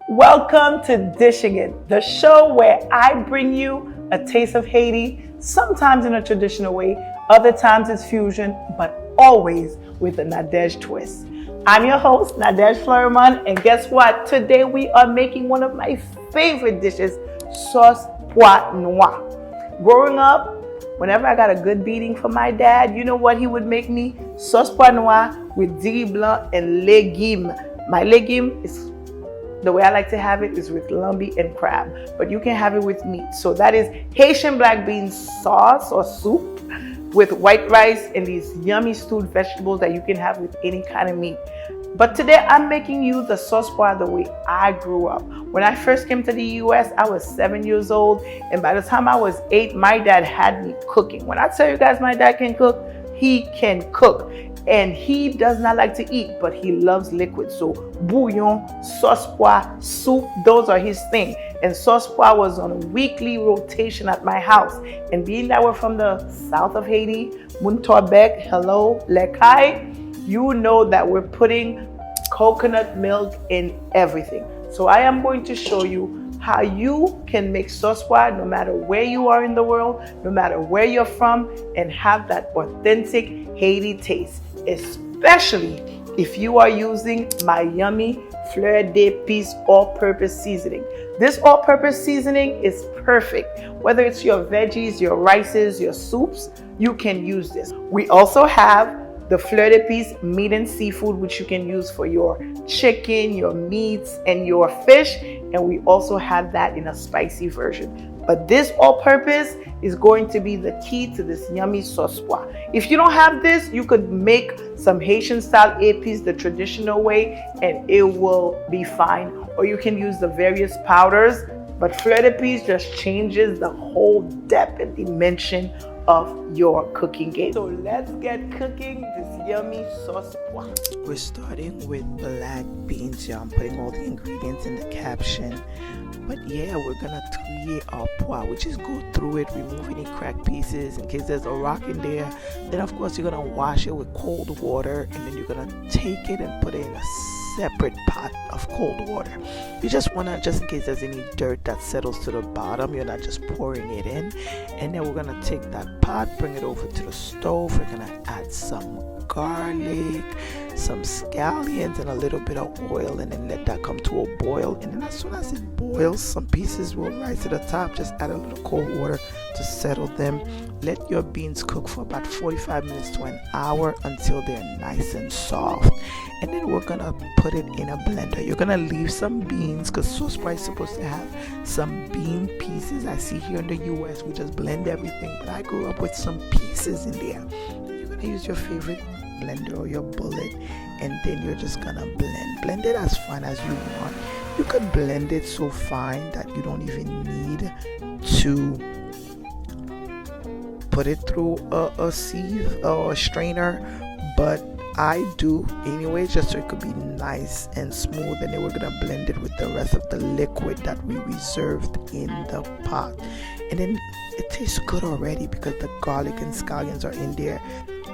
Welcome to Dishing It, the show where I bring you a taste of Haiti, sometimes in a traditional way, other times it's fusion, but always with a Nadege twist. I'm your host, Nadege Fleur, and guess what? Today we are making one of my favorite dishes, sauce pois noir. Growing up, whenever I got a good beating from my dad, you know what he would make me? Sauce pois noir with digi blanc and legumes. My legume is, the way I like to have it is with lambi and crab, but you can have it with meat. So that is Haitian black bean sauce or soup with white rice and these yummy stewed vegetables that you can have with any kind of meat. But today I'm making you the sauce pois the way I grew up. When I first came to the US, I was 7 years old, and by the time I was 8, my dad had me cooking. When I tell you guys my dad can cook, he can cook. And he does not like to eat, but he loves liquid. So bouillon, sauce pois, soup, those are his thing. And sauce pois was on a weekly rotation at my house. And being that we're from the south of Haiti, Muntorbec, hello, Lekai, you know that we're putting coconut milk in everything. So I am going to show you how you can make sauce pois no matter where you are in the world, no matter where you're from, and have that authentic Haiti taste, especially if you are using my yummy Fleur d'Epis all-purpose seasoning. This all-purpose seasoning is perfect. Whether it's your veggies, your rices, your soups, you can use this. We also have the Fleur d'Epis meat and seafood, which you can use for your chicken, your meats, and your fish. And we also have that in a spicy version. But this all-purpose is going to be the key to this yummy sauce pois. If you don't have this, you could make some Haitian style epis the traditional way and it will be fine. Or you can use the various powders. But Fleur d'Epis just changes the whole depth and dimension of your cooking game. So let's get cooking this yummy sauce pois. We're starting with black beans. Yeah, I'm putting all the ingredients in the caption. But yeah, we're gonna create our pois, which is go through it, remove any cracked pieces in case there's a rock in there. Then of course you're gonna wash it with cold water, and then you're gonna take it and put it in a separate pot of cold water. You just wanna, just in case there's any dirt that settles to the bottom, you're not just pouring it in. And then we're gonna take that pot, bring it over to the stove. We're gonna add some garlic, some scallions, and a little bit of oil, and then let that come to a boil. And then as soon as it boils, some pieces will rise to the top. Just add a little cold water to settle them. Let your beans cook for about 45 minutes to an hour until they're nice and soft. And then we're gonna put it in a blender. You're gonna leave some beans because sauce pois is supposed to have some bean pieces. I see here in the US we just blend everything, but I grew up with some pieces in there. You're gonna use your favorite blender or your bullet, and then you're just gonna blend it as fine as you want. You could blend it so fine that you don't even need to put it through a sieve or a strainer, but I do anyway, just so it could be nice and smooth. And then we're gonna blend it with the rest of the liquid that we reserved in the pot. And then it tastes good already because the garlic and scallions are in there.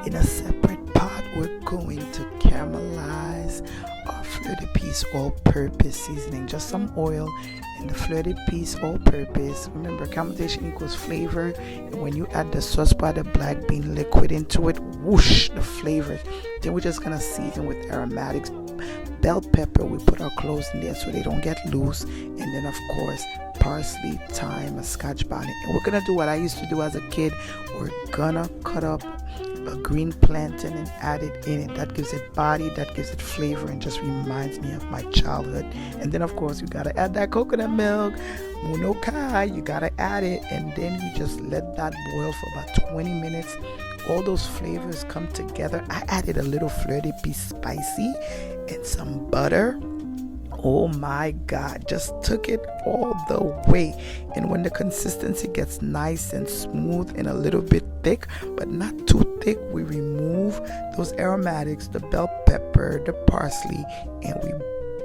In a separate pot, we're going to caramelize our Fleur d'Epis all-purpose seasoning. Just some oil and the Fleur d'Epis all-purpose. Remember, caramelization equals flavor. And when you add the sauce pois, the black bean liquid into it, whoosh, the flavors. Then we're just gonna season with aromatics. Bell pepper, we put our cloves in there so they don't get loose. And then of course, parsley, thyme, a Scotch bonnet. And we're gonna do what I used to do as a kid. We're gonna cut up a green plantain and add it in it. That gives it body, that gives it flavor, and just reminds me of my childhood. And then of course you gotta add that coconut milk, munokai, you gotta add it, and then you just let that boil for about 20 minutes. All those flavors come together. I added a little Fleur d'Epis spicy and some butter. Oh my God, just took it all the way. And when the consistency gets nice and smooth and a little bit thick, but not too thick, we remove those aromatics, the bell pepper, the parsley, and we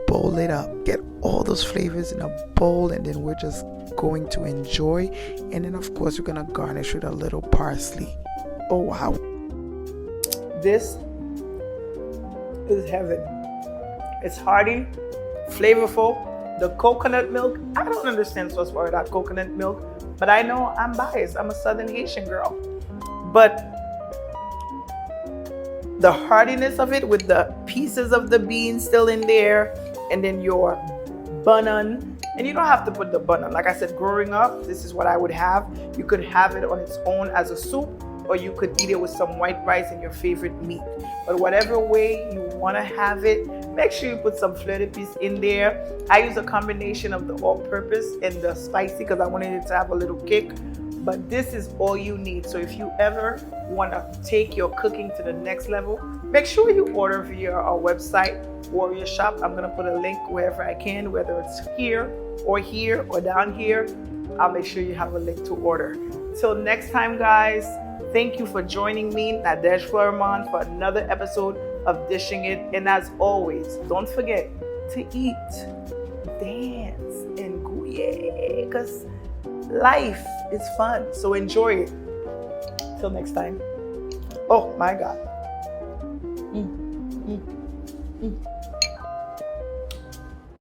bowl it up. Get all those flavors in a bowl, and then we're just going to enjoy. And then of course, we're gonna garnish with a little parsley. Oh wow. This is heaven. It's hearty, flavorful, The coconut milk, I don't understand sauce for that coconut milk, but I know I'm biased. I'm a Southern Haitian girl. But the heartiness of it with the pieces of the beans still in there, and then your bun. And you don't have to put the bun on. Like I said, growing up, this is what I would have. You could have it on its own as a soup, or you could eat it with some white rice and your favorite meat. But whatever way you want to have it, make sure you put some Fleur d'Epis in there. I use a combination of the all-purpose and the spicy because I wanted it to have a little kick. But this is all you need. So if you ever want to take your cooking to the next level, make sure you order via our website, Warrior Shop. I'm going to put a link wherever I can, whether it's here or down here. I'll make sure you have a link to order. Till next time, guys, thank you for joining me, Nadege Fleurmont, for another episode of Dishing It. And as always, don't forget to eat, dance, and gouye, because life is fun. So enjoy it. Till next time. Oh my God.